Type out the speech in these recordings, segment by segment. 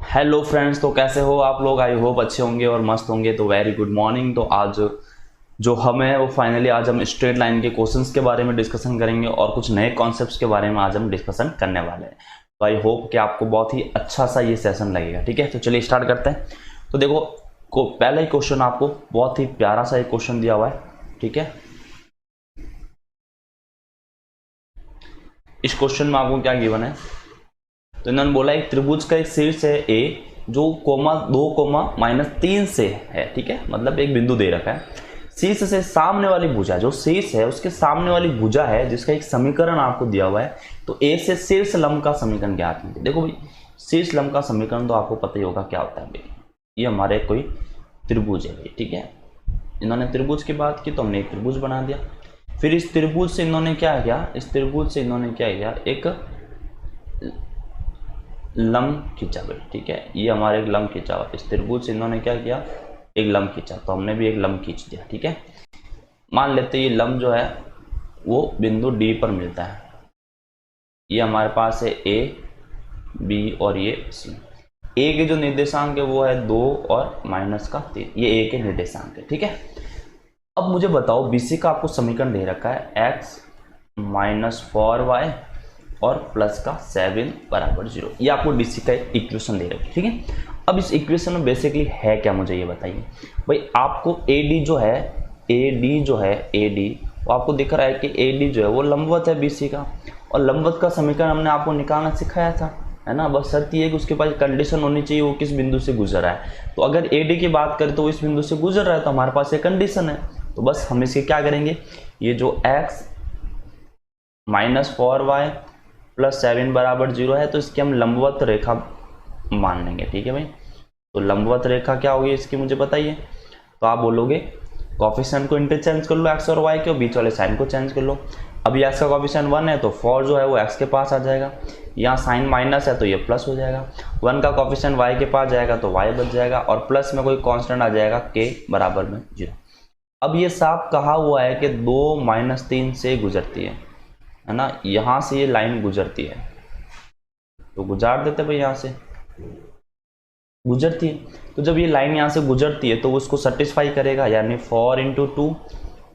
Hello friends, तो कैसे हो आप लोग। आई होप अच्छे होंगे और मस्त होंगे। तो वेरी गुड मॉर्निंग। तो आज जो हम है वो फाइनली आज हम स्ट्रेट लाइन के क्वेश्चंस के बारे में डिस्कशन करेंगे और कुछ नए कॉन्सेप्ट्स के बारे में आज हम डिस्कशन करने वाले हैं। तो आई होप कि आपको बहुत ही अच्छा सा ये सेशन लगेगा। ठीक है, तो चलिए स्टार्ट करते हैं। तो देखो पहला ही क्वेश्चन आपको बहुत ही प्यारा सा एक क्वेश्चन दिया हुआ है। ठीक है, इस क्वेश्चन में आपको क्या गिवन है, तो इन्होंने बोला एक त्रिभुज का एक शीर्ष है ए जो कोमा 2, -3 से है। ठीक है, मतलब एक बिंदु दे रखा है। शीर्ष से सामने वाली भुजा, जो शीर्ष है उसके सामने वाली भुजा है जिसका एक समीकरण आपको दिया हुआ है। तो ए से शीर्ष लंब का समीकरण ज्ञात कीजिए। देखो भाई, शीर्ष लंब का समीकरण तो आपको पता ही होगा क्या होता है भाई। ये हमारे कोई त्रिभुज है भाई। ठीक है, इन्होंने त्रिभुज की बात की तो हमने एक त्रिभुज बना दिया। फिर इस त्रिभुज से इन्होंने क्या किया, एक लंब खींचा भाई। ठीक है, ये हमारे एक लंब खींचा हुआ। इस त्रिभुज से इन्होंने क्या किया, एक लंब खींचा। तो हमने भी एक लंब खींच दिया। ठीक है, मान लेते ये लंब जो है वो बिंदु डी पर मिलता है। ये हमारे पास है ए, बी और ये सी। ए के जो निर्देशांक है वो है 2 और -3। ये ए के निर्देशांक है। ठीक है, अब मुझे बताओ बीसी का आपको समीकरण दे रखा है x - 4y और प्लस का 7 = 0। ये आपको डीसी का एक इक्वेशन दे रखी है। ठीक है, अब इस इक्वेशन में बेसिकली है क्या, मुझे ये बताइए भाई। आपको एडी जो है एडी वो आपको दिख रहा है कि एडी जो है वो लंबवत है बीसी का, और लंबवत का समीकरण हमने आपको निकालना सिखाया था, है ना। बस शर्त ये है कि उसके पास कंडीशन होनी चाहिए वो किस बिंदु से गुजर रहा है। तो अगर एडी की बात करें तो इस बिंदु से गुजर रहा है, तो हमारे पास एक कंडीशन है। तो बस हम इसके क्या करेंगे, ये जो x - 4y + 7 = 0 है तो इसकी हम लंबवत रेखा मान लेंगे। ठीक है भाई, तो लंबवत रेखा क्या होगी इसकी मुझे बताइए। तो आप बोलोगे कॉफिशिएंट को इंटरचेंज कर लो x और y के, और बीच वाले साइन को चेंज कर लो। अभी x का कॉफिशिएंट 1 है तो 4 जो है वो x के पास आ जाएगा। यहाँ साइन माइनस है तो ये प्लस हो जाएगा। 1 का कॉफिशिएंट y के पास जाएगा तो y बच जाएगा, और प्लस में कोई कांस्टेंट आ जाएगा k = 0। अब ये साफ कहा हुआ है कि 2 - 3 से गुजरती है ना। यहाँ से ये लाइन गुजरती है तो गुजार देते भाई, यहाँ से गुजरती है। तो जब ये लाइन यहाँ से गुजरती है तो उसको सेटिस्फाई करेगा, यानी 4 × 2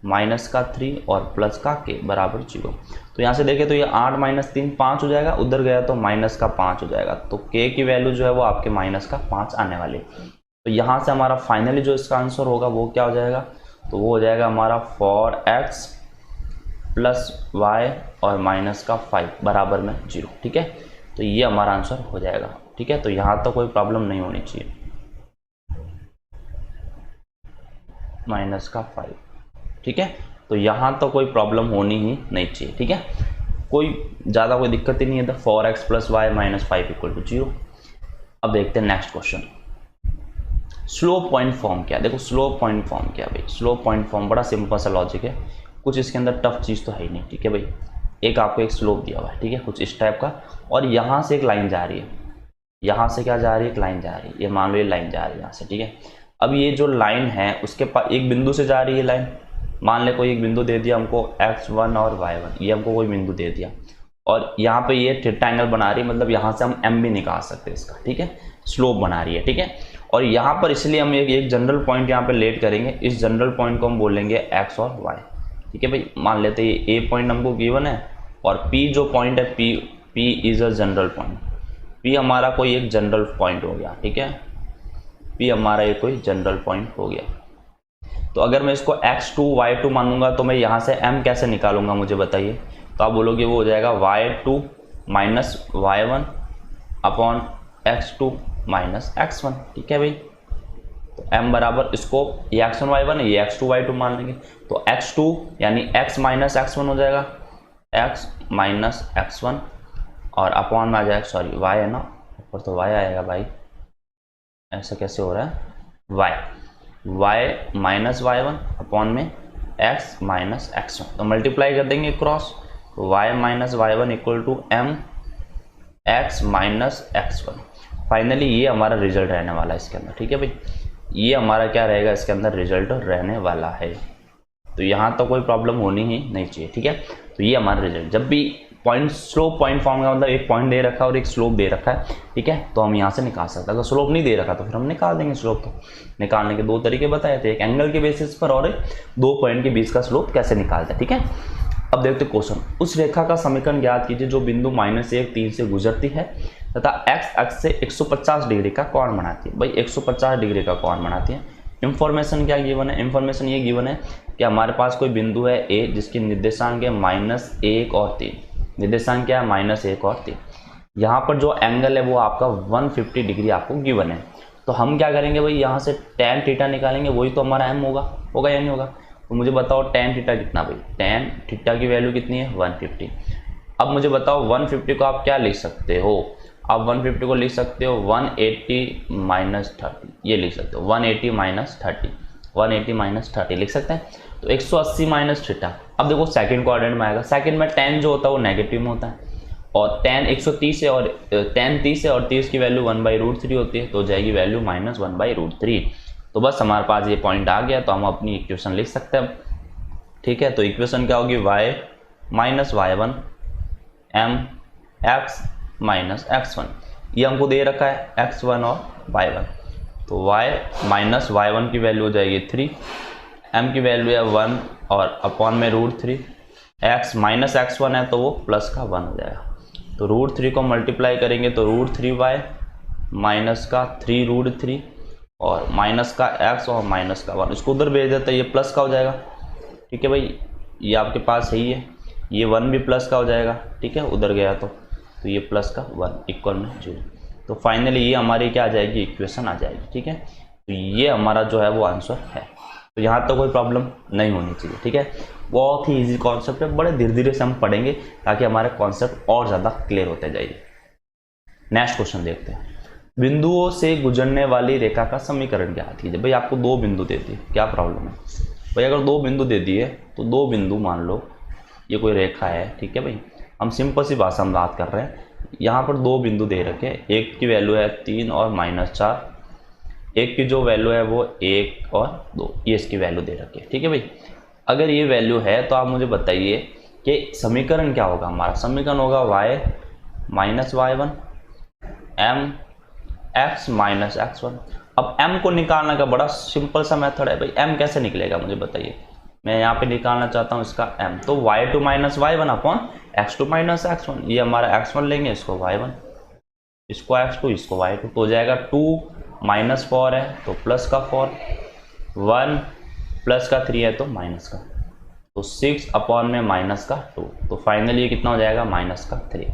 -3 और प्लस का k = 0। तो यहाँ से देखें तो ये 8 - 3 5 हो जाएगा, उधर गया तो -5 हो जाएगा। तो k की वैल्यू जो है वो आपके -5 आने वाली। तो यहाँ से हमारा फाइनली जो इसका आंसर होगा वो क्या हो जाएगा, तो वो हो जाएगा हमारा 4x + y और -5 = 0। ठीक है, तो ये हमारा आंसर हो जाएगा। ठीक है, तो यहाँ तो कोई प्रॉब्लम नहीं होनी चाहिए। -5, ठीक है, तो यहाँ तो कोई प्रॉब्लम होनी ही नहीं चाहिए। ठीक है, कोई ज़्यादा कोई दिक्कत ही नहीं है। तो 4x + y -5 = 0। अब देखते हैं next question. Slope point form क्या है। देखो स्लोप पॉइंट फॉर्म क्या है भाई। स्लोप पॉइंट फॉर्म बड़ा सिंपल सा लॉजिक है, कुछ इसके अंदर टफ चीज़ तो है ही नहीं। ठीक है भाई, एक आपको एक स्लोप दिया हुआ है, ठीक है, कुछ इस टाइप का, और यहाँ से एक लाइन जा रही है। यहाँ से क्या जा रही है, एक लाइन जा रही है। ये मान लो ये लाइन जा रही है यहाँ से। ठीक है, अब ये जो लाइन है उसके पास एक बिंदु से जा रही है लाइन। मान ले कोई एक बिंदु दे दिया हमको x1 और y1, ये हमको कोई बिंदु दे दिया, और यहाँ पे ये थीटा एंगल बना रही है, मतलब यहाँ से हम m भी निकाल सकते हैं इसका। ठीक है, स्लोप बना रही है। ठीक है, और यहाँ पर इसलिए हम एक जनरल पॉइंट यहाँ पे लेट करेंगे। इस जनरल पॉइंट को हम बोलेंगे x और y। ठीक है भाई, मान लेते हैं ये a पॉइंट हमको गिवन है, और p जो पॉइंट है p is a general point. p हमारा कोई एक जनरल पॉइंट हो गया। ठीक है, p हमारा एक कोई जनरल पॉइंट हो गया। तो अगर मैं इसको x2 y2 मानूंगा तो मैं यहाँ से m कैसे निकालूंगा मुझे बताइए। तो आप बोलोगे वो हो जाएगा y2 - y1 upon x2 - x1। ठीक है भाई, तो m बराबर इसको ये x1 y1 है, ये x2 y2 मान लेंगे। तो x2 यानी x - x1 हो जाएगा, x - x1, और अपॉन में आ जाएगा, सॉरी y है ना, ऊपर तो y आएगा भाई, ऐसा कैसे हो रहा है, y -y1 अपॉन में x - x1। तो मल्टीप्लाई कर देंगे क्रॉस, तो y - y1 = m x - x1। Finally ये हमारा रिजल्ट रहने वाला है इसके अंदर। ठीक है भाई, ये हमारा क्या रहेगा इसके अंदर, रिजल्ट रहने वाला है। तो यहाँ तो कोई प्रॉब्लम होनी ही नहीं चाहिए। ठीक है, तो ये हमारा रिजल्ट, जब भी पॉइंट स्लोप पॉइंट फॉर्म का मतलब एक पॉइंट दे रखा है और एक स्लोप दे रखा है, ठीक है, तो हम यहाँ से निकाल सकते हैं। अगर स्लोप नहीं दे रखा तो फिर हम निकाल देंगे स्लोप। तो निकालने के दो तरीके बताए थे, एक एंगल के बेसिस पर और एक दो पॉइंट के बीच का स्लोप कैसे निकालते हैं, ठीक है। अब देखते क्वेश्चन, उस रेखा का समीकरण ज्ञात कीजिए जो बिंदु -1 से गुजरती है तथा एक्स अक्ष से 150 डिग्री का कोण बनाती है। भाई 150 डिग्री का कोण बनाती है। इंफॉर्मेशन क्या गिवन है, इंफॉर्मेशन ये गिवन है कि हमारे पास कोई बिंदु है ए जिसकी निर्देशांक है -1 और 3, निर्देशांक क्या है -1 और 3। यहाँ पर जो एंगल है वो आपका 150 डिग्री आपको गिवन है। तो हम क्या करेंगे भाई, यहाँ से tan थीटा निकालेंगे, वही तो हमारा m होगा या नहीं होगा। तो मुझे बताओ tan थीटा कितना भाई, tan थीटा की वैल्यू कितनी है 150। अब मुझे बताओ 150 को आप क्या लिख सकते हो, आप 150 को लिख सकते हो 180 - 30, ये लिख सकते हो 180 - 30, 180 - 30 लिख सकते हैं। तो 180 माइनस थीटा। अब देखो सेकंड क्वाड्रेंट में आएगा, सेकंड में tan जो होता है वो नेगेटिव में होता है और tan 130 है और tan 30 है और 30 की वैल्यू 1/√3 होती है, तो हो जाएगी वैल्यू -1/√3। तो बस हमारे पास ये पॉइंट आ गया, तो हम अपनी इक्वेशन लिख सकते हैं, ठीक है। तो इक्वेशन क्या होगी, y - y1 m x - x1, ये हमको दे रखा है x1 और y1। तो y - y1 की वैल्यू हो जाएगी 3, m की वैल्यू है 1 और अपॉन में √3, x - x1 है तो वो प्लस का 1 हो जाएगा। तो √3 को मल्टीप्लाई करेंगे तो √3y माइनस का 3√3 और माइनस का x और माइनस का 1, इसको उधर भेज देते हैं, ये प्लस का हो जाएगा, ठीक है भाई। ये आपके पास सही है, ये 1 भी प्लस का हो जाएगा, ठीक है, उधर गया तो ये प्लस का 1 इक्वल में 0। तो फाइनली ये हमारी क्या आ जाएगी, इक्वेशन आ जाएगी, ठीक है। तो ये हमारा जो है वो आंसर है। तो यहाँ तो कोई प्रॉब्लम नहीं होनी चाहिए, ठीक है। बहुत ही इजी कॉन्सेप्ट है, बड़े धीरे धीरे से हम पढ़ेंगे ताकि हमारे कॉन्सेप्ट और ज़्यादा क्लियर होते जाइए। नेक्स्ट क्वेश्चन देखते हैं, बिंदुओं से गुजरने वाली रेखा का समीकरण क्या कीजिए। भाई आपको दो बिंदु दे दिए, क्या प्रॉब्लम है भाई, अगर दो बिंदु दे दिए तो दो बिंदु मान लो ये कोई रेखा है, ठीक है भाई, हम सिंपल सी भाषा में बात कर रहे हैं। यहाँ पर दो बिंदु दे रखे, एक की वैल्यू है 3 और -4, एक की जो वैल्यू है वो 1 और 2, ये इसकी वैल्यू दे रखी है, ठीक है भाई। अगर ये वैल्यू है तो आप मुझे बताइए कि समीकरण क्या होगा हमारा। समीकरण होगा y - y1 m x - x1। अब m को निकालने का बड़ा सिंपल सा मेथड है भाई, m कैसे निकलेगा मुझे बताइए। मैं यहाँ पे निकालना चाहता हूँ इसका m, तो y2 - y1 upon x2 - x1। ये हमारा x1 लेंगे, इसको y1, इसको x2, इसको y2, तो हो जाएगा 2 - 4 है तो प्लस का 4, 1 प्लस का 3 है तो माइनस का, तो 6 अपॉन में माइनस का 2। तो फाइनली ये कितना हो जाएगा, माइनस का 3।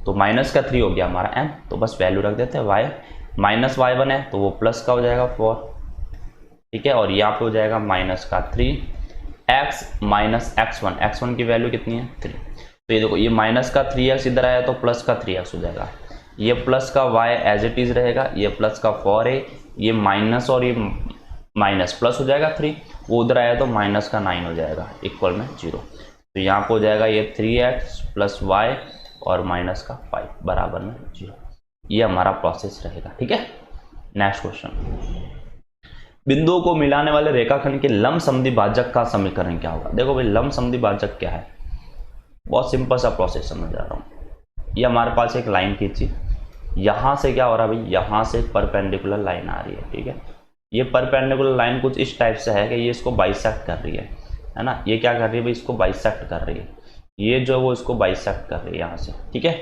तो माइनस का 3 हो गया हमारा m, तो बस वैल्यू रख देते हैं y - y1 है तो वो प्लस का हो जाएगा 4, ठीक है, और यहाँ पे हो जाएगा माइनस का 3, x - x1, x1 की वैल्यू कितनी है 3। तो ये देखो ये माइनस का 3x इधर आया तो प्लस का 3x हो जाएगा, ये प्लस का y एज इट इज़ रहेगा, ये प्लस का 4 है, ये माइनस और ये माइनस प्लस हो जाएगा 3, वो उधर आया तो माइनस का 9 हो जाएगा इक्वल में 0। तो यहाँ पे हो जाएगा ये 3x प्लस y और माइनस का 5 बराबर में 0। ये हमारा प्रोसेस रहेगा, ठीक है। नेक्स्ट क्वेश्चन, बिंदुओं को मिलाने वाले रेखाखंड के लंब समद्वि भाजक का समीकरण क्या होगा। देखो भाई लंब समद्वि भाजक क्या है, बहुत सिंपल सा प्रोसेस समझ रहा हूँ। ये हमारे पास एक लाइन खींची, यहाँ से क्या हो रहा है भाई, यहाँ से परपेंडिकुलर लाइन आ रही है, ठीक है। ये परपेंडिकुलर लाइन कुछ इस टाइप से है कि ये इसको बाइसेक्ट कर रही है ना। ये क्या कर रही है भाई, इसको बाइसेक्ट कर रही है, ये जो है वो इसको बाइसेक्ट कर रही है यहाँ से, ठीक है।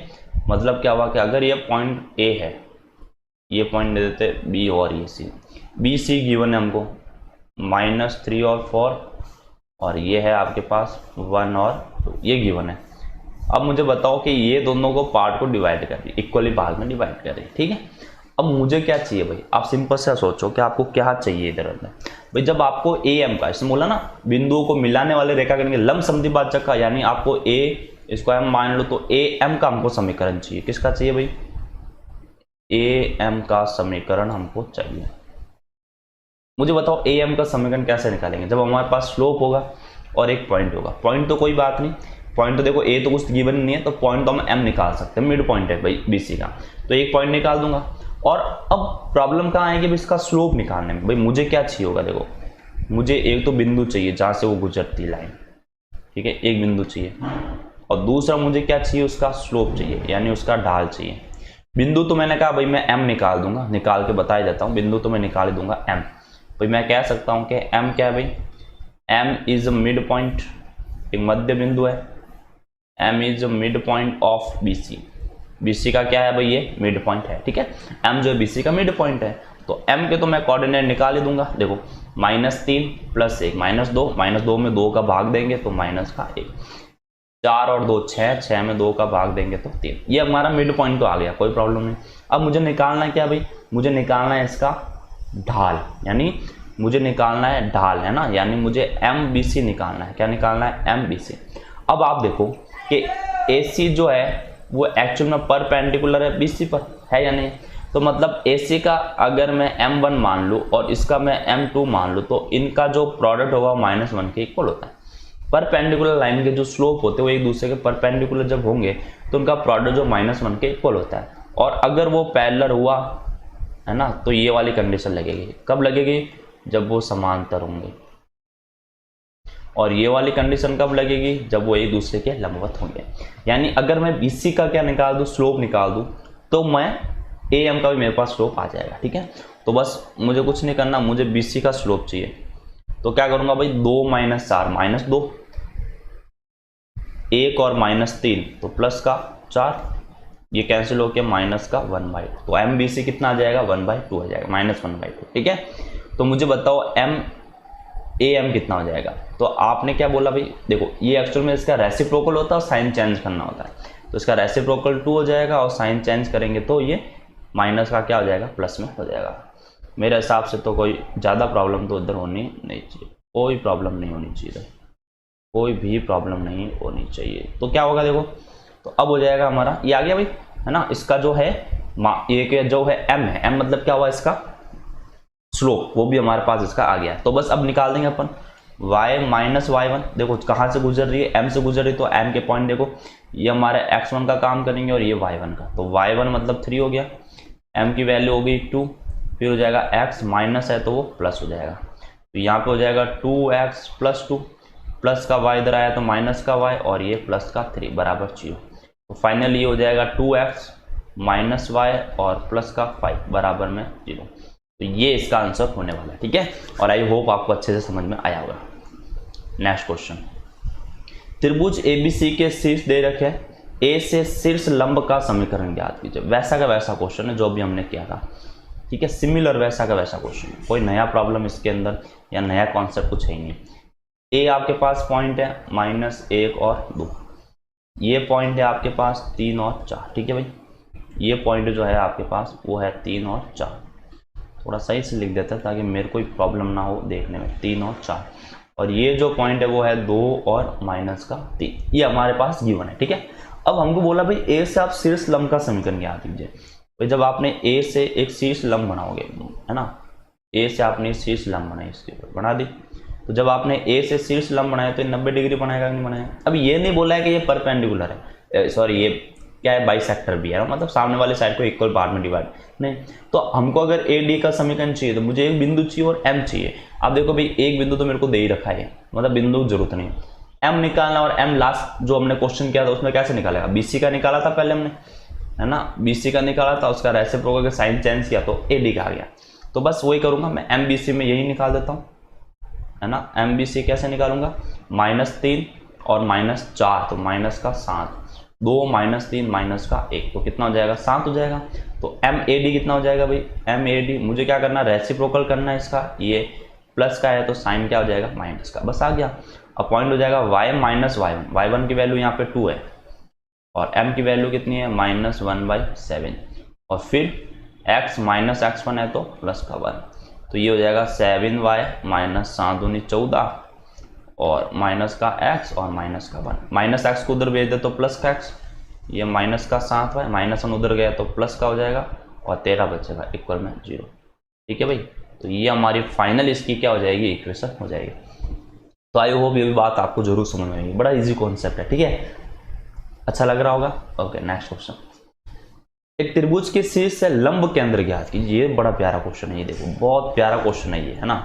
मतलब क्या हुआ कि अगर ये पॉइंट ए है, ये पॉइंट दे देते बी और ये सी, बी सी गिवन है हमको -3 और 4, और ये है आपके पास 1 और 2, ये गिवन है। अब मुझे बताओ कि ये दोनों को पार्ट को डिवाइड कर रही है, इक्वली भाग में डिवाइड कर रही है, ठीक है। अब मुझे क्या चाहिए भाई, आप सिंपल से सोचो कि आपको क्या चाहिए इधर अंदर भाई। जब आपको ए एम का, इसमें बोला ना बिंदुओं को मिलाने वाले रेखाखंड के लंब समद्वि भाजक का, यानी आपको ए इसको एम मान लो, तो ए एम का हमको समीकरण चाहिए। किसका चाहिए भाई, ए एम का समीकरण हमको चाहिए। मुझे बताओ ए एम का समीकरण कैसे निकालेंगे। जब हमारे पास स्लोप होगा और एक पॉइंट होगा, पॉइंट तो कोई बात नहीं, पॉइंट तो देखो ए तो कुछ गिवन नहीं है, तो पॉइंट तो हम एम निकाल सकते हैं, मिड पॉइंट है भाई बीसी का, तो एक पॉइंट निकाल दूंगा। और अब प्रॉब्लम कहाँ आएगी भाई, इसका स्लोप निकालने में। भाई मुझे क्या चाहिए होगा, देखो मुझे एक तो बिंदु चाहिए जहाँ से वो गुजरती लाइन, ठीक है, एक बिंदु चाहिए। और दूसरा मुझे क्या चाहिए, उसका स्लोप चाहिए, यानी उसका ढाल चाहिए। बिंदु तो मैंने कहा भाई मैं m निकाल दूंगा, निकाल के बता ही देता हूँ, बिंदु तो मैं निकाल ही दूंगा m। भाई मैं कह सकता हूँ कि m क्या है भाई, m इज मिड पॉइंट, एक मध्य बिंदु है, m is mid point of BC। BC का क्या है भाई, ये मिड पॉइंट है, ठीक है, m जो है BC का मिड पॉइंट है। तो m के तो मैं कोऑर्डिनेट निकाल ही दूंगा, देखो -3 + 1 -2, -2 में 2 का भाग देंगे तो -1, 4 और 2 6, 6 में 2 का भाग देंगे तो 3। ये हमारा मिड पॉइंट तो आ गया, कोई प्रॉब्लम नहीं। अब मुझे निकालना है क्या भाई, मुझे निकालना है इसका ढाल, यानी मुझे निकालना है ढाल, है ना, यानी मुझे MBC निकालना है। क्या निकालना है, MBC। अब आप देखो कि AC जो है वो एक्चुअल में परपेंडिकुलर है BC पर, है या नहीं। तो मतलब AC का अगर मैं M1 मान लूँ और इसका मैं M2 मान लूँ तो इनका जो प्रोडक्ट होगा -1 के इक्वल होता है। परपेंडिकुलर लाइन के जो स्लोप होते हैं वो एक दूसरे के परपेंडिकुलर जब होंगे तो उनका प्रोडक्ट जो -1 के इक्वल होता है। और अगर वो पैरेलल हुआ, है ना, तो ये वाली कंडीशन लगेगी। कब लगेगी, जब वो समांतर होंगे। और ये वाली कंडीशन कब लगेगी, जब वो एक दूसरे के लंबवत होंगे। यानी अगर मैं BC का क्या निकाल दूँ, स्लोप निकाल दूँ, तो मैं AM का भी मेरे पास स्लोप आ जाएगा, ठीक है। तो बस मुझे कुछ नहीं करना, मुझे BC का स्लोप चाहिए। तो क्या करूंगा भाई, 2 - 4 -2, 1 और -3 तो प्लस का 4, ये कैंसिल होकर माइनस का 1/2। तो MBC कितना आ जाएगा, 1/2 आ जाएगा, -1/2, ठीक है। तो मुझे बताओ AM कितना हो जाएगा। तो आपने क्या बोला भाई, देखो ये एक्चुअल में इसका रेसिप्रोकल होता है और साइन चेंज करना होता है। तो इसका रेसिप्रोकल 2 हो जाएगा और साइन चेंज करेंगे तो ये माइनस का क्या हो जाएगा, प्लस में हो जाएगा। मेरे हिसाब से तो कोई ज़्यादा प्रॉब्लम तो इधर होनी नहीं चाहिए, कोई प्रॉब्लम नहीं होनी चाहिए, कोई भी प्रॉब्लम नहीं होनी चाहिए। तो क्या होगा देखो, तो अब हो जाएगा हमारा, ये आ गया भाई, है ना। इसका जो है ये जो है M है, M मतलब क्या हुआ, इसका स्लोप, वो भी हमारे पास इसका आ गया है। तो बस अब निकाल देंगे अपन y - y1। देखो कहाँ से गुजर रही है, M से गुजर रही है, तो M के पॉइंट देखो, ये हमारे x1 का काम करेंगे और ये y1 का। तो y1 मतलब 3 हो गया, M की वैल्यू हो गई 2, फिर हो जाएगा x माइनस है तो वो प्लस हो जाएगा। तो यहाँ पे हो जाएगा 2x + 2, प्लस का y इधर आया तो माइनस का y और ये प्लस का 3 बराबर 0। तो फाइनली ये हो जाएगा 2x - y और प्लस का 5 बराबर में 0। तो ये इसका आंसर होने वाला है, ठीक है। और आई होप आपको अच्छे से समझ में आया होगा। नेक्स्ट क्वेश्चन, त्रिभुज ABC के शीर्ष दे रखे A से शीर्ष लंब का समीकरण ज्ञात कीजिए। वैसा का वैसा क्वेश्चन है जो भी हमने किया था, ठीक है, सिमिलर वैसा का वैसा क्वेश्चन, कोई नया प्रॉब्लम इसके अंदर या नया कॉन्सेप्ट कुछ है ही नहीं। A आपके पास पॉइंट है -1 और 2, ये पॉइंट है आपके पास 3 और 4, ठीक है भाई। ये पॉइंट जो है आपके पास वो है 3 और 4, थोड़ा सही से लिख देता है ताकि मेरे कोई प्रॉब्लम ना हो देखने में, 3 और 4। और ये जो पॉइंट है वो है 2 और -3, ये हमारे पास गिवन है, ठीक है। अब हमको बोला भाई A से आप शीर्ष लंब का समीकरण ज्ञात कीजिए। भाई जब आपने A से एक शीर्ष लंब बनाओगे, है ना, A से आपने शीर्ष लंब बनाई, इसके ऊपर बना दी। तो जब आपने A से शीर्ष लंब बनाया तो 90 डिग्री बनाएगा कि नहीं बनाएगा। अब ये नहीं बोला है कि ये परपेंडिकुलर है, सॉरी ये क्या है, बाइसेक्टर भी है, मतलब सामने वाले साइड को इक्वल पार्ट में डिवाइड नहीं। तो हमको अगर AD का समीकरण चाहिए तो मुझे एक बिंदु चाहिए और M चाहिए। अब देखो भाई एक बिंदु तो मेरे को दे ही रखा है, मतलब बिंदु की जरूरत नहीं, M निकालना। और M लास्ट जो हमने क्वेश्चन किया था उसमें कैसे निकालेगा, BC का निकाला था पहले हमने, है ना, BC का निकाला था, उसका रेसिप्रोकल का साइन चेंज किया तो AD का आ गया। तो बस वही करूंगा मैं, MBC में यही निकाल देता हूँ, है ना। MBC कैसे निकालूंगा, -3 और -4 तो माइनस का 7, 2 - 3 माइनस का 1 तो कितना हो जाएगा, 7 हो जाएगा। तो MAD कितना हो जाएगा भाई, MAD मुझे क्या करना, रेसिप्रोकल करना है इसका, ये प्लस का है तो साइन क्या हो जाएगा, माइनस का, बस आ गया। अब पॉइंट हो जाएगा y - y1, y1 की वैल्यू यहाँ पे 2 है और M की वैल्यू कितनी है, -1/7, और फिर x - x1 है तो प्लस का 1, तो ये हो जाएगा 7y - 7 दूनी 14 और माइनस का x और माइनस का 1, माइनस x को उधर भेज दे तो प्लस का x, ये माइनस का 7y, -1 उधर गया तो प्लस का हो जाएगा और 13 बचेगा इक्वल में 0, ठीक है भाई। तो ये हमारी फाइनल इसकी क्या हो जाएगी, इक्वेशन हो जाएगी। तो आई होप ये भी बात आपको जरूर समझ में आएगी, बड़ा इजी कॉन्सेप्ट है, ठीक है, अच्छा लग रहा होगा। ओके नेक्स्ट क्वेश्चन, एक त्रिभुज के शीर्ष से लंब केंद्र ज्ञात कीजिए। ये बड़ा प्यारा क्वेश्चन है, ये देखो बहुत प्यारा क्वेश्चन है ये, है ना,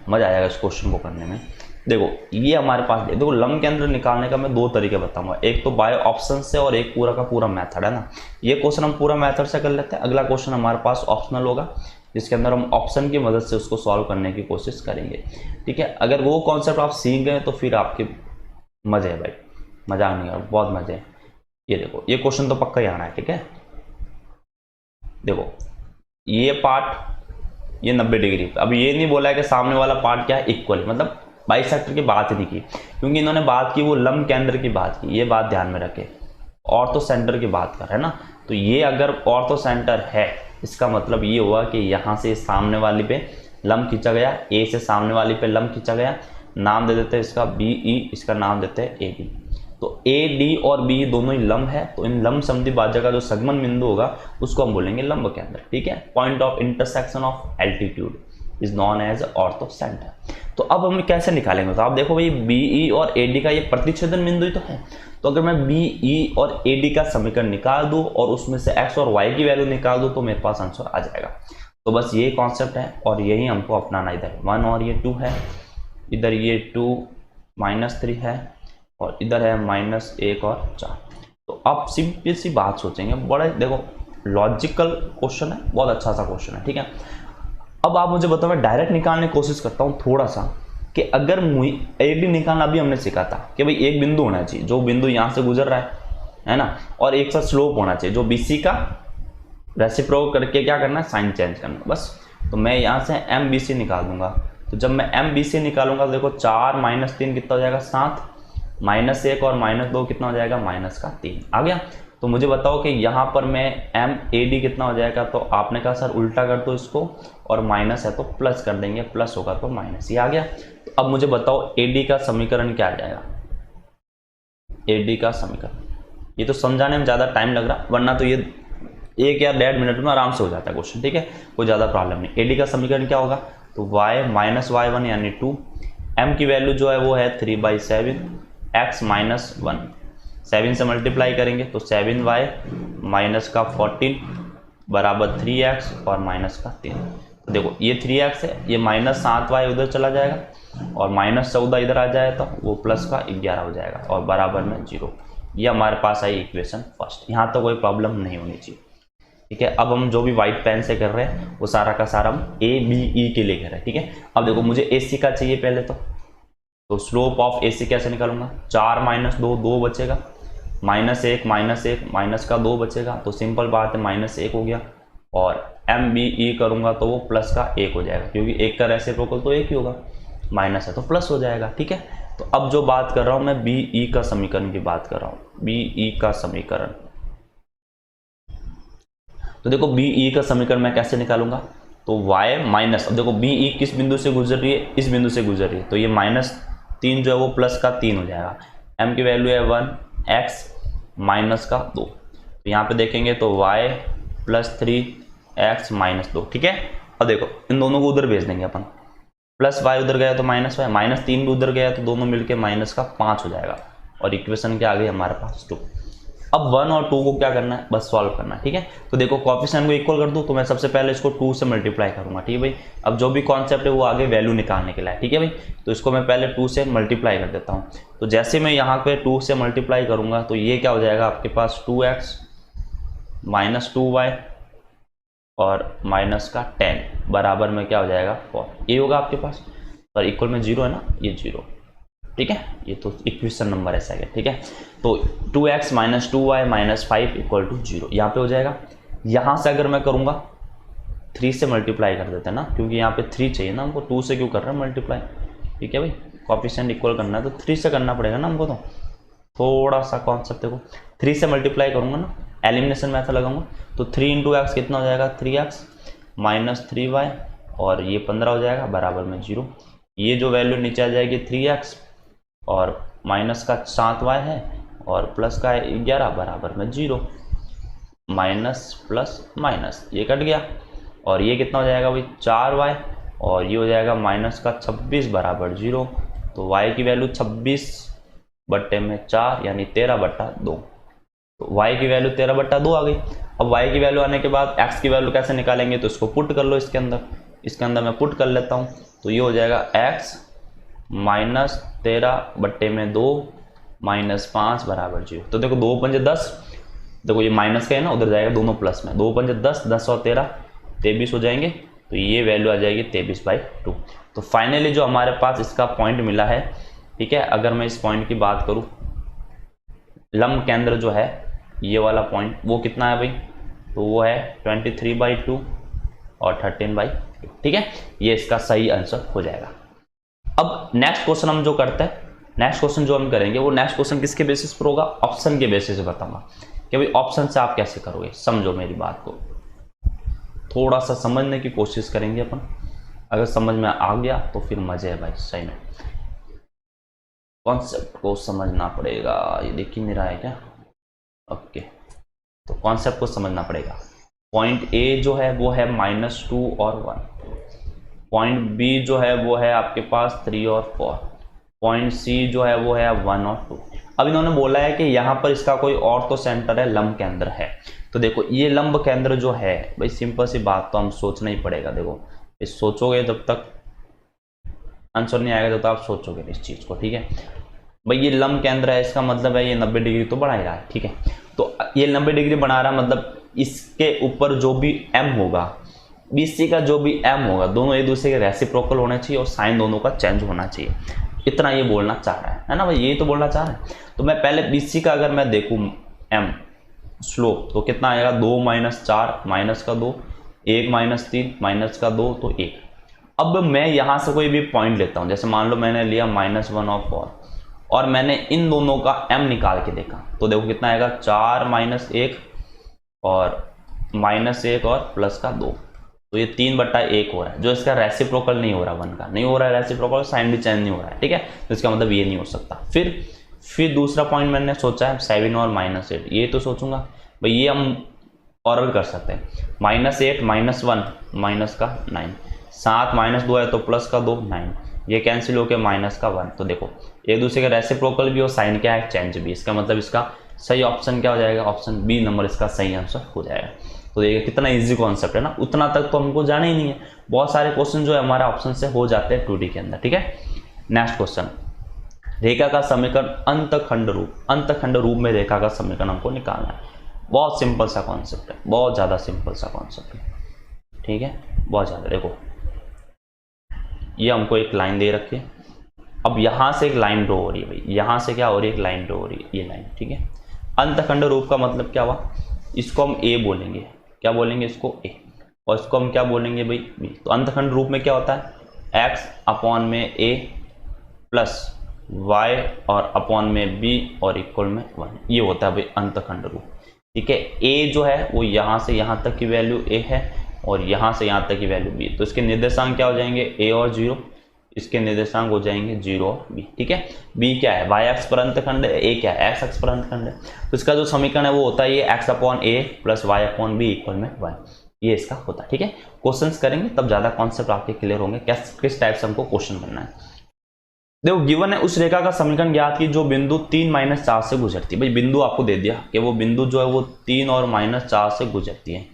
मजा आएगा इस क्वेश्चन को करने में। देखो ये हमारे पास देखो लम के अंदर निकालने का मैं दो तरीके बताऊंगा, एक तो बाय ऑप्शन से और एक पूरा का पूरा मेथड है ना। ये क्वेश्चन हम पूरा मेथड से कर लेते हैं, अगला क्वेश्चन हमारे पास ऑप्शनल होगा जिसके अंदर हम ऑप्शन की मदद से उसको सॉल्व करने की कोशिश करेंगे, ठीक है। अगर वो कॉन्सेप्ट आप सीख गए तो फिर आपके मजे है भाई, मजाक नहीं है, बहुत मजे है। ये देखो ये क्वेश्चन तो पक्का ही आना है, ठीक है। देखो ये पार्ट ये 90 डिग्री, अब ये नहीं बोला है कि सामने वाला पार्ट क्या है इक्वल, मतलब बाइसेक्टर की बात ही नहीं की, क्योंकि इन्होंने बात की वो लंब के अंदर की बात की, ये बात ध्यान में रखे, ऑर्थो सेंटर की बात कर रहे हैं ना। तो ये अगर ऑर्थो सेंटर है इसका मतलब ये हुआ कि यहाँ से सामने वाली पे लंब खींचा गया, ए से सामने वाली पे लंब खींचा गया, नाम दे देते हैं इसका बी ई, इसका नाम देते हैं ए बी। तो ए डी और बी दोनों ही लंब है, तो इन लंब समद्वि भाज्य का जो संगमन बिंदु होगा उसको हम बोलेंगे लंब केंद्र, ठीक है। Point of intersection of altitude is known as ortho centre. तो अब हम कैसे निकालेंगे, तो आप देखो भाई बी ई और ए डी का ये प्रतिच्छेदन बिंदु ही तो है, तो अगर मैं बी ई और ए डी का समीकरण निकाल दूं और उसमें से एक्स और वाई की वैल्यू निकाल दूं तो मेरे पास आंसर आ जाएगा। तो बस ये कॉन्सेप्ट है और यही हमको अपनाना, इधर 1 और ये 2 है, इधर ये 2 -3 है और इधर है -1 और 4। तो आप सिंपल सी बात सोचेंगे, बड़ा देखो लॉजिकल क्वेश्चन है, बहुत अच्छा सा क्वेश्चन है, ठीक है। अब आप मुझे बताओ, मैं डायरेक्ट निकालने की कोशिश करता हूँ थोड़ा सा, कि अगर ए डी निकालना अभी हमने सीखा था कि भाई एक बिंदु होना चाहिए जो बिंदु यहाँ से गुजर रहा है ना, और एक सा स्लोप होना चाहिए जो बीसी का रेसिप्रोक करके क्या करना है साइन चेंज करना, बस। तो मैं यहाँ से एम बी सी निकाल दूंगा, तो जब मैं एम बी सी निकालूंगा तो देखो 4 - 3 कितना हो जाएगा 7, -1 और -2 कितना हो जाएगा -3 आ गया। तो मुझे बताओ कि यहाँ पर मैं एम ए डी कितना हो जाएगा, तो आपने कहा सर उल्टा कर दो इसको, और माइनस है तो प्लस कर देंगे, प्लस होगा तो माइनस, ये आ गया। तो अब मुझे बताओ ए डी का समीकरण क्या आ जाएगा, ए डी का समीकरण, ये तो समझाने में ज़्यादा टाइम लग रहा, वरना तो ये 1 या 1.5 मिनट में आराम से हो जाता है क्वेश्चन, ठीक है, कोई ज़्यादा प्रॉब्लम नहीं। ए डी का समीकरण क्या होगा, तो y -y1 यानी 2, m की वैल्यू जो है वो है 3/7, x -1, 7 से मल्टीप्लाई करेंगे तो 7y -14 बराबर 3x और -3। तो देखो ये 3x है, ये -7y उधर चला जाएगा और -14 इधर आ जाए तो वो +11 हो जाएगा और बराबर में 0। ये हमारे पास आई इक्वेशन फर्स्ट, यहाँ तो कोई प्रॉब्लम नहीं होनी चाहिए, ठीक है। अब हम जो भी व्हाइट पेन से कर रहे हैं वो सारा का सारा हम ए बी ई के लिए कर रहे हैं, ठीक है। अब देखो मुझे ए सी का चाहिए पहले, तो स्लोप ऑफ ए सी कैसे निकालूंगा, 4 - 2 2 बचेगा, -1 माइनस का 2 बचेगा, तो सिंपल बात है -1 हो गया, और एम बी ई करूंगा तो वो प्लस का 1 हो जाएगा, क्योंकि 1 का रेसिप्रोकल तो 1 ही होगा, माइनस है तो प्लस हो जाएगा, ठीक है। तो अब जो बात कर रहा हूं मैं बी ई का समीकरण की बात कर रहा हूं, बी ई का समीकरण। तो देखो बी ई का समीकरण मैं कैसे निकालूंगा, तो y माइनस, अब देखो बी ई किस बिंदु से गुजर रही है, इस बिंदु से गुजर रही है, तो ये -3 जो है वो प्लस का 3 हो जाएगा, m की वैल्यू है 1, x -2, तो यहाँ पे देखेंगे तो y +3 x -2, ठीक है। अब देखो इन दोनों को उधर भेज देंगे अपन, +y उधर गया तो -y, -3 भी उधर गया तो दोनों मिलके -5 हो जाएगा, और इक्वेशन क्या आ गई हमारे पास 2। अब 1 और 2 को क्या करना है, बस सॉल्व करना है, ठीक है। तो देखो कोएफिशिएंट को इक्वल कर दूं, तो मैं सबसे पहले इसको 2 से मल्टीप्लाई करूंगा, ठीक है भाई। अब जो भी कॉन्सेप्ट है वो आगे वैल्यू निकालने के लिए, ठीक है भाई। तो इसको मैं पहले 2 से मल्टीप्लाई कर देता हूं, तो जैसे मैं यहाँ पे 2 से मल्टीप्लाई करूंगा तो ये क्या हो जाएगा आपके पास 2x -2y और -10 बराबर में क्या हो जाएगा 4, ये होगा आपके पास, पर इक्वल में 0 है ना, ये 0, ठीक है। ये तो इक्वेशन नंबर है सेकंड, ठीक है। तो 2x - 2y -5 = 0 यहाँ पे हो जाएगा। यहाँ से अगर मैं करूँगा 3 से मल्टीप्लाई कर देते हैं ना, क्योंकि यहाँ पे 3 चाहिए ना हमको, 2 से क्यों कर रहे हैं मल्टीप्लाई, ठीक है भाई। कोएफिशिएंट इक्वल करना है तो 3 से करना पड़ेगा ना हमको, तो थोड़ा सा कॉन्सेप्ट देखो, 3 से मल्टीप्लाई करूँगा ना, एलिमिनेशन मेथड लगाऊंगा, तो 3 × x कितना हो जाएगा 3x -3y और ये 15 हो जाएगा बराबर में 0। ये जो वैल्यू नीचे आ जाएगी 3x और माइनस का 7y है और प्लस का 11 बराबर में 0, माइनस प्लस माइनस ये कट गया, और ये कितना हो जाएगा भाई 4y और ये हो जाएगा माइनस का 26 बराबर 0। तो y की वैल्यू 26/4 यानी 13/2, तो y की वैल्यू 13/2 आ गई। अब y की वैल्यू आने के बाद x की वैल्यू कैसे निकालेंगे, तो इसको पुट कर लो इसके अंदर मैं पुट कर लेता हूँ, तो ये हो जाएगा x -13/2 -5 बराबर 0। तो देखो 2 पंजे 10, देखो ये माइनस का है ना, उधर जाएगा दोनों प्लस में, 2 पंजे 10, 10 और 13 23 हो जाएंगे, तो ये वैल्यू आ जाएगी 23/2। तो फाइनली जो हमारे पास इसका पॉइंट मिला है, ठीक है, अगर मैं इस पॉइंट की बात करूं, लंब केंद्र जो है ये वाला पॉइंट वो कितना है भाई, तो वो है 23/2 और 13/2, ठीक है, ये इसका सही आंसर हो जाएगा। अब नेक्स्ट क्वेश्चन हम जो करते हैं, नेक्स्ट क्वेश्चन जो हम करेंगे वो नेक्स्ट क्वेश्चन किसके बेसिस पर होगा, ऑप्शन के बेसिस पे बताऊंगा कि भाई ऑप्शन से आप कैसे करोगे। समझो मेरी बात को, थोड़ा सा समझने की कोशिश करेंगे अपन, अगर समझ में आ गया तो फिर मजे है भाई, सही में कॉन्सेप्ट को समझना पड़ेगा। ये देख ही नहीं रहा है क्या, ओके, तो कॉन्सेप्ट को समझना पड़ेगा। पॉइंट ए जो है वो है -2 और 1, पॉइंट बी जो है वो है आपके पास 3 और 4, पॉइंट सी जो है वो है 1 और 2। अब इन्होंने बोला है कि यहाँ पर इसका कोई और तो सेंटर है, लंब केंद्र है। तो देखो ये लंब केंद्र जो है भाई, सिंपल सी बात, तो हम सोचना ही पड़ेगा। देखो इस सोचोगे, जब तक आंसर नहीं आएगा तब तक आप सोचोगे इस चीज़ को, ठीक है भाई। ये लंब केंद्र है, इसका मतलब है ये 90 डिग्री तो बना ही रहा है, ठीक है। तो ये 90 डिग्री बना रहा है, मतलब इसके ऊपर जो भी m होगा, BC का जो भी m होगा, दोनों एक दूसरे के रेसिप्रोकल होने चाहिए और साइन दोनों का चेंज होना चाहिए। इतना ये बोलना चाह रहा है ना भाई, ये तो बोलना चाह रहा है। तो मैं पहले BC का अगर मैं देखूँ m स्लोप, तो कितना आएगा, 2 - 4 -2, 1 - 3 -2, तो 1। अब मैं यहाँ से कोई भी पॉइंट लेता हूँ, जैसे मान लो मैंने लिया -1 और 4, और मैंने इन दोनों का m निकाल के देखा, तो देखो कितना आएगा, 4 - 1 और -1 और प्लस का 2, तो ये 3/1 हो रहा है, जो इसका रेसिप्रोकल नहीं हो रहा, 1 का नहीं हो रहा है रेसिप्रोकल, साइन भी चेंज नहीं हो रहा है, ठीक है। तो इसका मतलब ये नहीं हो सकता। फिर दूसरा पॉइंट मैंने सोचा है 7 और -8, ये तो सोचूंगा भाई, ये हम और कर सकते हैं, -8 -1 माइनस का 9, 7 -2 है तो प्लस का 2 9, ये कैंसिल होकर माइनस का 1। तो देखो एक दूसरे का रेसिप्रोकल भी और साइन क्या है, चेंज भी। इसका मतलब इसका सही ऑप्शन क्या हो जाएगा, ऑप्शन बी नंबर इसका सही आंसर हो जाएगा। तो देखिए कितना इजी कॉन्सेप्ट है ना, उतना तक तो हमको जाना ही नहीं है। बहुत सारे क्वेश्चन जो है हमारे ऑप्शन से हो जाते हैं 2D के अंदर, ठीक है। नेक्स्ट क्वेश्चन, रेखा का समीकरण अंतखंड रूप में रेखा का समीकरण हमको निकालना है। बहुत सिंपल सा कॉन्सेप्ट है, बहुत ज़्यादा सिंपल सा कॉन्सेप्ट है, ठीक है, बहुत ज़्यादा। देखो ये हमको एक लाइन दे रखी है, अब यहाँ से एक लाइन ड्रॉ हो रही है भाई, यहाँ से क्या हो रही है, एक लाइन ड्रॉ हो रही है, ये लाइन, ठीक है। अंतखंड रूप का मतलब क्या हुआ, इसको हम ए बोलेंगे, क्या बोलेंगे इसको, ए, और इसको हम क्या बोलेंगे भाई, बी। तो अंतखंड रूप में क्या होता है, x/a प्लस y और अपॉन में b और इक्वल में 1, ये होता है भाई अंतखंड रूप, ठीक है। a जो है वो यहाँ से यहाँ तक की वैल्यू a है और यहाँ से यहाँ तक की वैल्यू b, तो इसके निर्देशांक क्या हो जाएंगे, a और 0, इसके निर्देशांक हो जाएंगे 0 और b, ठीक है। b क्या है, y अक्ष पर अंतखंड है, a क्या है, x अक्ष पर अंतखंड है। तो इसका जो समीकरण है वो होता है ये x/a प्लस y/b इक्वल में 1, ये इसका होता है, ठीक है। क्वेश्चंस करेंगे तब ज़्यादा कॉन्सेप्ट आपके क्लियर होंगे, किस टाइप से हमको क्वेश्चन बनना है। देखो गिवन है, उस रेखा का समीकरण ज्ञात की जो बिंदु 3 - 4 से गुजरती है। भाई बिंदु आपको दे दिया कि वो बिंदु जो है वो 3 और -4 से गुजरती है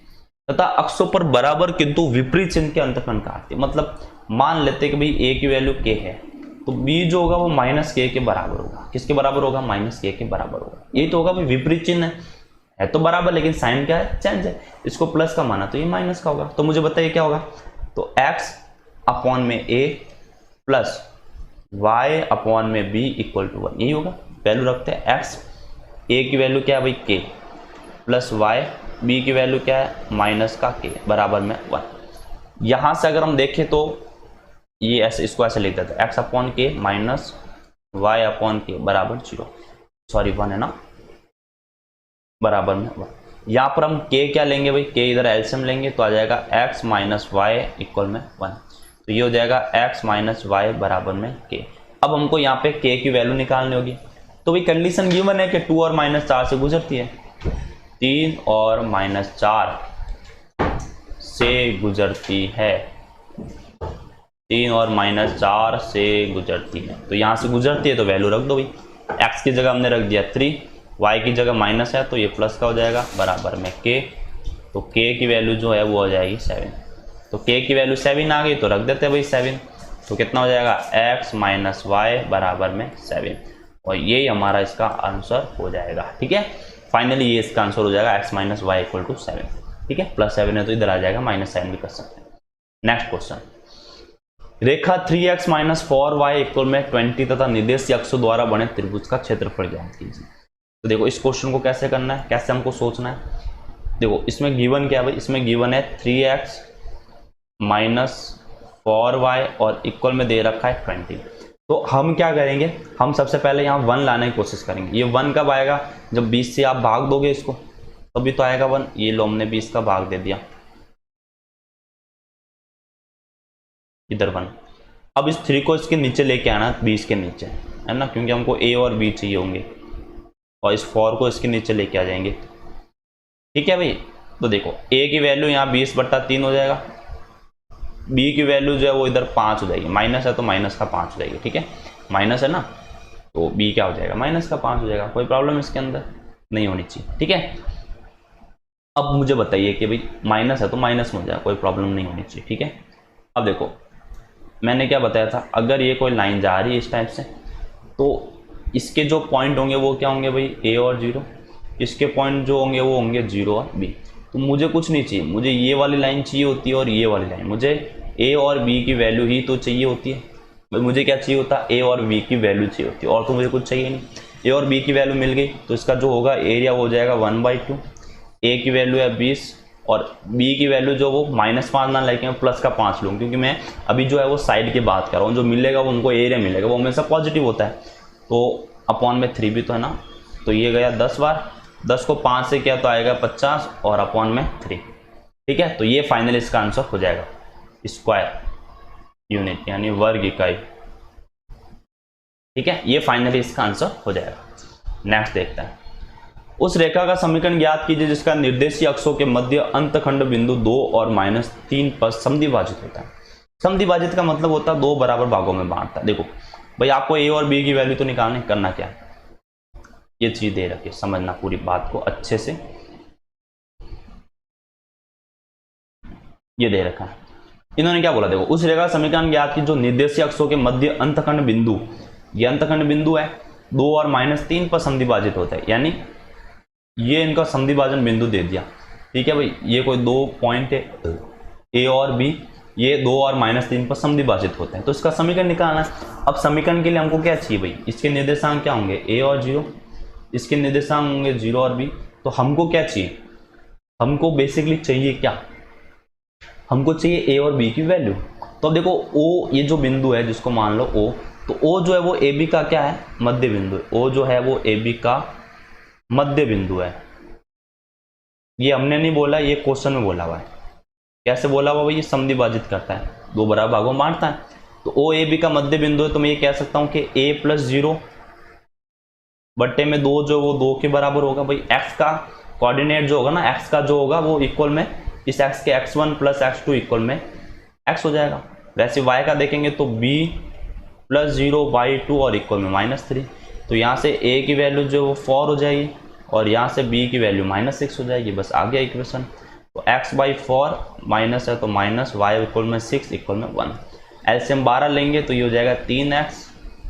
तथा अक्षों पर बराबर किंतु विपरीत चिन्ह के अंतखंड काटती है। मतलब मान लेते हैं कि भाई a की वैल्यू k है, तो b जो होगा वो -k के बराबर होगा। किसके बराबर होगा, -k के बराबर होगा। ये तो होगा भाई विपरीत चिन्ह है तो बराबर, लेकिन साइन क्या है, चेंज है। इसको प्लस का माना तो ये माइनस का होगा। तो मुझे बताइए क्या होगा, तो x/a plus y/b equal to 1, यही होगा। वैल्यू रखते हैं, x a की वैल्यू क्या है भाई k प्लस y b की वैल्यू क्या है माइनस का k बराबर में 1। यहाँ से अगर हम देखें तो ये ऐसे, इसको ऐसे लिख देते हैं, x/k माइनस y/k बराबर 0, सॉरी 1 है ना, बराबर में 1। यहाँ पर हम k क्या लेंगे भाई, k इधर एलसीएम लेंगे तो आ जाएगा x माइनस वाई इक्वल में 1, तो ये हो जाएगा x माइनस वाई बराबर में k। अब हमको यहाँ पे k की वैल्यू निकालनी होगी, तो भाई कंडीशन गिवन है कि 2 और -4 से गुजरती है, 3 और -4 से गुजरती है, 3 और -4 से गुजरती है। तो यहाँ से गुजरती है तो वैल्यू रख दो भाई, x की जगह हमने रख दिया 3, y की जगह माइनस है तो ये प्लस का हो जाएगा बराबर में k। तो k की वैल्यू जो है वो हो जाएगी 7। तो k की वैल्यू 7 आ गई तो रख देते हैं भाई 7। तो कितना हो जाएगा x माइनस वाई बराबर में 7, और यही हमारा इसका आंसर हो जाएगा। ठीक है, फाइनली ये इसका आंसर हो जाएगा x minus Y equal to 7। ठीक है, +7 है तो इधर आ जाएगा, -7 भी कर सकते हैं। नेक्स्ट क्वेश्चन, रेखा 3x माइनस 4y इक्वल में 20 तथा निर्देशीय अक्षों द्वारा बने त्रिभुज का क्षेत्रफल ज्ञात कीजिए। तो देखो इस क्वेश्चन को कैसे करना है, कैसे हमको सोचना है। देखो इसमें गिवन क्या है भाई, इसमें गिवन है 3x माइनस 4y और इक्वल में दे रखा है 20। तो हम क्या करेंगे, हम सबसे पहले यहाँ 1 लाने की कोशिश करेंगे। ये 1 कब आएगा, जब 20 से आप भाग दोगे इसको तभी तो आएगा 1। ये लो हमने 20 का भाग दे दिया, इधर 1। अब इस 3 को इसके नीचे लेके आना, 20 के नीचे है ना, क्योंकि हमको a और b चाहिए होंगे, और इस 4 को इसके नीचे लेके आ जाएंगे। ठीक है भाई, तो देखो a की वैल्यू यहाँ 20/3 हो जाएगा, b की वैल्यू जो है वो इधर 5 हो जाएगी, माइनस है तो माइनस का 5 हो जाएगी। ठीक है, माइनस है ना, तो b क्या हो जाएगा, माइनस का 5 हो जाएगा। कोई प्रॉब्लम इसके अंदर नहीं होनी चाहिए। ठीक है, अब मुझे बताइए कि भाई माइनस है तो माइनस में हो जाएगा, कोई प्रॉब्लम नहीं होनी चाहिए। ठीक है, अब देखो मैंने क्या बताया था, अगर ये कोई लाइन जा रही है इस टाइप से तो इसके जो पॉइंट होंगे वो क्या होंगे भाई, a और 0। इसके पॉइंट जो होंगे वो होंगे 0 और b। तो मुझे कुछ नहीं चाहिए, मुझे ये वाली लाइन चाहिए होती है और ये वाली लाइन, मुझे a और b की वैल्यू ही तो चाहिए होती है भाई। मुझे क्या चाहिए होता है, a और b की वैल्यू चाहिए होती है, और तो मुझे कुछ चाहिए नहीं। a और b की वैल्यू मिल गई तो इसका जो होगा एरिया हो जाएगा 1/2। a की वैल्यू है 20 और b की वैल्यू जो वो -5 ना लेके मैं प्लस का 5 लूँ, क्योंकि मैं अभी जो है वो साइड की बात कर रहा हूँ। जो मिलेगा वो उनको एरिया मिलेगा, वो हमेशा पॉजिटिव होता है। तो अपॉन में 3 भी तो है ना, तो ये गया 10 बार, 10 को 5 से किया तो आएगा 50 और अपॉन में 3। ठीक है, तो ये फाइनल इसका आंसर हो जाएगा, स्क्वायर यूनिट यानी वर्ग इकाई। ठीक है, ये फाइनली इसका आंसर हो जाएगा। नेक्स्ट देखते हैं, उस रेखा का समीकरण ज्ञात कीजिए जिसका निर्देशीय अक्षों के मध्य अंतखंड बिंदु 2 और -3 पर समद्विभाजित होता है। समद्विभाजित का मतलब होता है 2 बराबर भागों में बांटता है। देखो भाई आपको a और b की वैल्यू तो निकालने, करना क्या है, ये चीज दे रखी है, समझना पूरी बात को अच्छे से। ये दे रखा है, इन्होंने क्या बोला, देखो उस रेखा का समीकरण ज्ञात की जो निर्देशीय अक्षों के मध्य अंतखंड बिंदु, ये अंतखंड बिंदु है 2 और -3 पर समद्विभाजित होता है, यानी ये इनका समद्विभाजन बिंदु दे दिया। ठीक है भाई, ये कोई 2 पॉइंट है a और b, ये 2 और -3 पर समद्विभाजित होते हैं, तो इसका समीकरण निकालना है। अब समीकरण के लिए हमको क्या चाहिए भाई, इसके निर्देशांक क्या होंगे, a और 0, इसके निर्देशांक होंगे 0 और b। तो हमको क्या चाहिए, हमको बेसिकली चाहिए क्या, हमको चाहिए a और b की वैल्यू। तो अब देखो o, ये जो बिंदु है जिसको मान लो o, तो o जो है वो ab का क्या है, मध्य बिंदु है। o जो है वो ab का मध्य बिंदु है। ये हमने नहीं बोला, ये क्वेश्चन में बोला हुआ है। कैसे बोला हुआ भाई, ये समद्विभाजित करता है, 2 बराबर भागों में बांटता है। तो ओ ए बी का मध्य बिंदु है, तो मैं ये कह सकता हूं कि a + 0 बट्टे में 2 जो वो 2 के बराबर होगा। भाई x का कोऑर्डिनेट जो होगा ना, x का जो होगा वो इक्वल में इस x के x1 + x2 इक्वल में x हो जाएगा। वैसे y का देखेंगे तो b + 0/2 और इक्वल में -3। तो यहाँ से a की वैल्यू जो वो 4 हो जाएगी और यहाँ से b की वैल्यू -6 हो जाएगी। बस आ गया इक्वेशन। तो x/4 माइनस है तो माइनस, y इक्वल में 6 इक्वल में 1। एलसीएम 12 लेंगे तो ये हो जाएगा 3x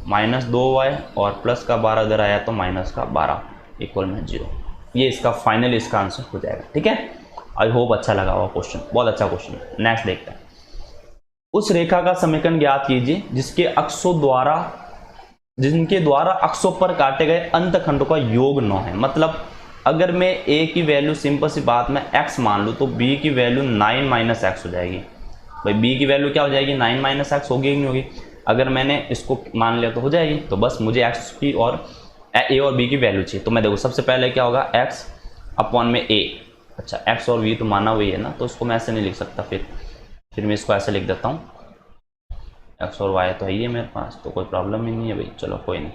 माइनस 2y और प्लस का 12 इधर आया तो माइनस का 12 इक्वल में 0। ये इसका फाइनल इसका आंसर हो जाएगा। ठीक है, आई होप अच्छा लगा हुआ क्वेश्चन, बहुत अच्छा क्वेश्चन है। नेक्स्ट देखते हैं, उस रेखा का समीकरण ज्ञात कीजिए जिनके द्वारा अक्षों पर काटे गए अंतखंडों का योग 9 है। मतलब अगर मैं a की वैल्यू सिंपल सी बात में x मान लूँ तो b की वैल्यू 9 - x हो जाएगी। भाई b की वैल्यू क्या हो जाएगी, 9 - x होगी कि नहीं होगी। अगर मैंने इसको मान लिया तो हो जाएगी। तो बस मुझे x की और a और b की वैल्यू चाहिए। तो मैं देखो सबसे पहले क्या होगा, x अपॉन में a। अच्छा x और v तो माना हुई है ना, तो उसको मैं ऐसे नहीं लिख सकता। फिर मैं इसको ऐसे लिख देता हूँ, x और y तो है ही है मेरे पास, तो कोई प्रॉब्लम ही नहीं है भाई। चलो कोई नहीं।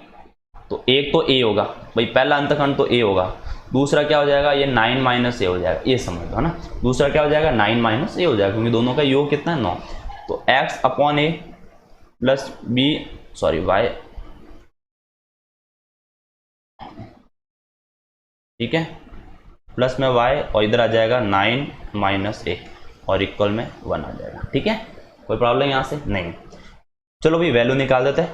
तो एक तो a होगा भाई, पहला अंतखंड तो a होगा। दूसरा क्या हो जाएगा, ये 9 - a हो जाएगा, ये समझ लो ना। दूसरा क्या हो जाएगा, 9 - a हो जाएगा, क्योंकि दोनों का योग कितना है 9। तो x upon a plus b y, ठीक है, प्लस में y और इधर आ जाएगा 9 - a और इक्वल में 1 आ जाएगा। ठीक है, कोई प्रॉब्लम यहाँ से नहीं। चलो भाई वैल्यू निकाल देते हैं,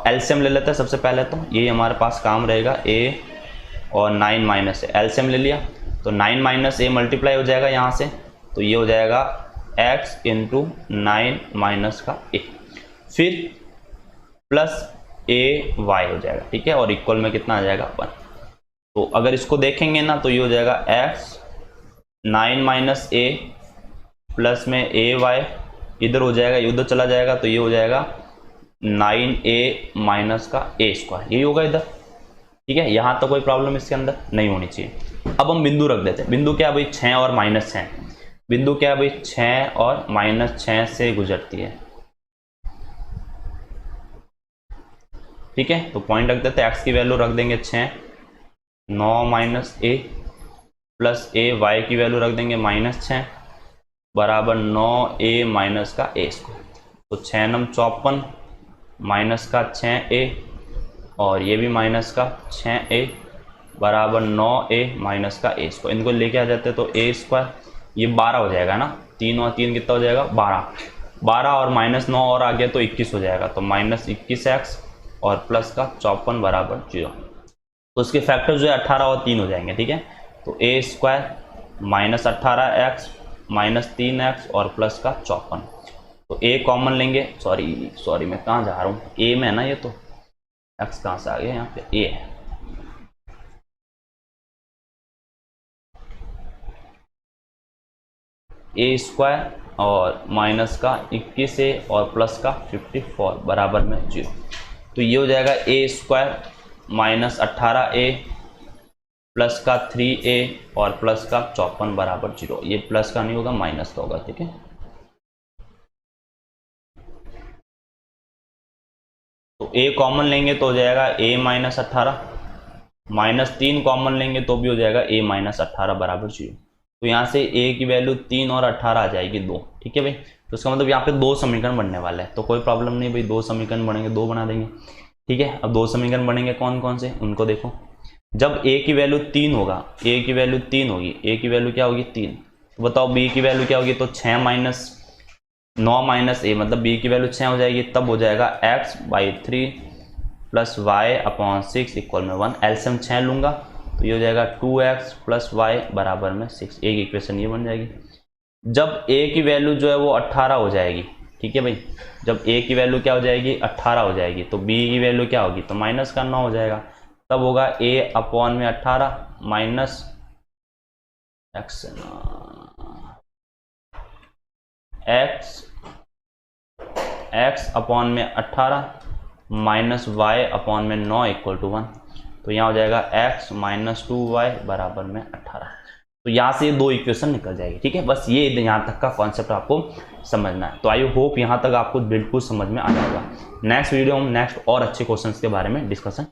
एलसीएम ले लेते हैं सबसे पहले। तो ये हमारे पास काम रहेगा ए और 9 माइनस ए, एलसीएम ले लिया तो 9 माइनस ए मल्टीप्लाई हो जाएगा यहाँ से, तो ये हो जाएगा x इंटू 9 माइनस का ए, फिर प्लस ए वाई हो जाएगा, ठीक है, और इक्वल में कितना आ जाएगा 1। तो अगर इसको देखेंगे ना तो ये हो जाएगा x 9 माइनस ए प्लस में ए वाई, इधर हो जाएगा, ये उधर चला जाएगा, तो ये हो जाएगा 9a माइनस का ए स्क्वायर, यही होगा इधर, ठीक है। यहाँ तो कोई प्रॉब्लम इसके अंदर नहीं होनी चाहिए। अब हम बिंदु रख देते हैं। बिंदु क्या है भाई 6 और माइनस 6, बिंदु क्या है भाई 6 और माइनस 6 से गुजरती है, ठीक है। तो पॉइंट रख देते हैं, एक्स की वैल्यू रख देंगे 6, 9 माइनस ए प्लस ए, वाई की वैल्यू रख देंगे -6 बराबर 9a माइनस का ए स्क्वायर। तो 6 नम 54 माइनस का 6a और ये भी माइनस का 6a बराबर 9a माइनस का ए स्क्वायर। इनको लेके आ जाते तो ए स्क्वायर, ये 12 हो जाएगा ना, 3 और 3 कितना हो जाएगा 12, 12 और -9 और आ गया तो 21 हो जाएगा, तो -21x और प्लस का 54 बराबर 0। तो इसके फैक्टर जो है 18 और 3 हो जाएंगे, ठीक है। तो ए स्क्वायर -18x -3x और प्लस का 54, तो ए कॉमन लेंगे, सॉरी मैं कहाँ जा रहा हूँ, ए में है ना ये, तो एक्स कहाँ से आ गया, यहाँ पे ए है, ए स्क्वायर और माइनस का 21a और प्लस का 54 बराबर में 0। तो ये हो जाएगा ए स्क्वायर -18a प्लस का 3a और प्लस का 54 बराबर 0। ये प्लस का नहीं होगा, माइनस का होगा, ठीक है। तो a कॉमन लेंगे तो हो जाएगा a -18, -3 कॉमन लेंगे तो भी हो जाएगा a -18 बराबर 0। तो यहाँ से a की वैल्यू 3 और 18 आ जाएगी 2, ठीक है भाई। तो इसका मतलब यहाँ पे 2 समीकरण बनने वाले हैं, तो कोई प्रॉब्लम नहीं भाई, 2 समीकरण बनेंगे, 2 बना देंगे, ठीक है। अब 2 समीकरण बनेंगे कौन कौन से, उनको देखो। जब a की वैल्यू 3 होगा, a की वैल्यू 3 होगी, a की वैल्यू क्या होगी 3, तो बताओ b की वैल्यू क्या होगी, तो 6 माइनस 9 माइनस ए, मतलब b की वैल्यू 6 हो जाएगी, तब हो जाएगा x/3 plus Y upon 6 equal में 1। एलसीएम 6 लूंगा तो ये हो जाएगा 2x प्लस वाई बराबर में 6, एक इक्वेशन ये बन जाएगी। जब a की वैल्यू जो है वो 18 हो जाएगी, ठीक है भाई, जब a की वैल्यू क्या हो जाएगी 18 हो जाएगी, तो b की वैल्यू क्या होगी, तो माइनस का 9 हो जाएगा, तब होगा a अपॉन में 18 माइनस x अपॉन में 18 माइनस y अपॉन में 9 इक्वल टू 1। तो यहाँ हो जाएगा x माइनस 2y बराबर में 18। तो यहाँ से 2 इक्वेशन निकल जाएगी, ठीक है। बस ये यहाँ तक का कॉन्सेप्ट आपको समझना है। तो आई होप यहाँ तक आपको बिल्कुल समझ में आ जाएगा। नेक्स्ट वीडियो हम नेक्स्ट और अच्छे क्वेश्चंस के बारे में डिस्कशन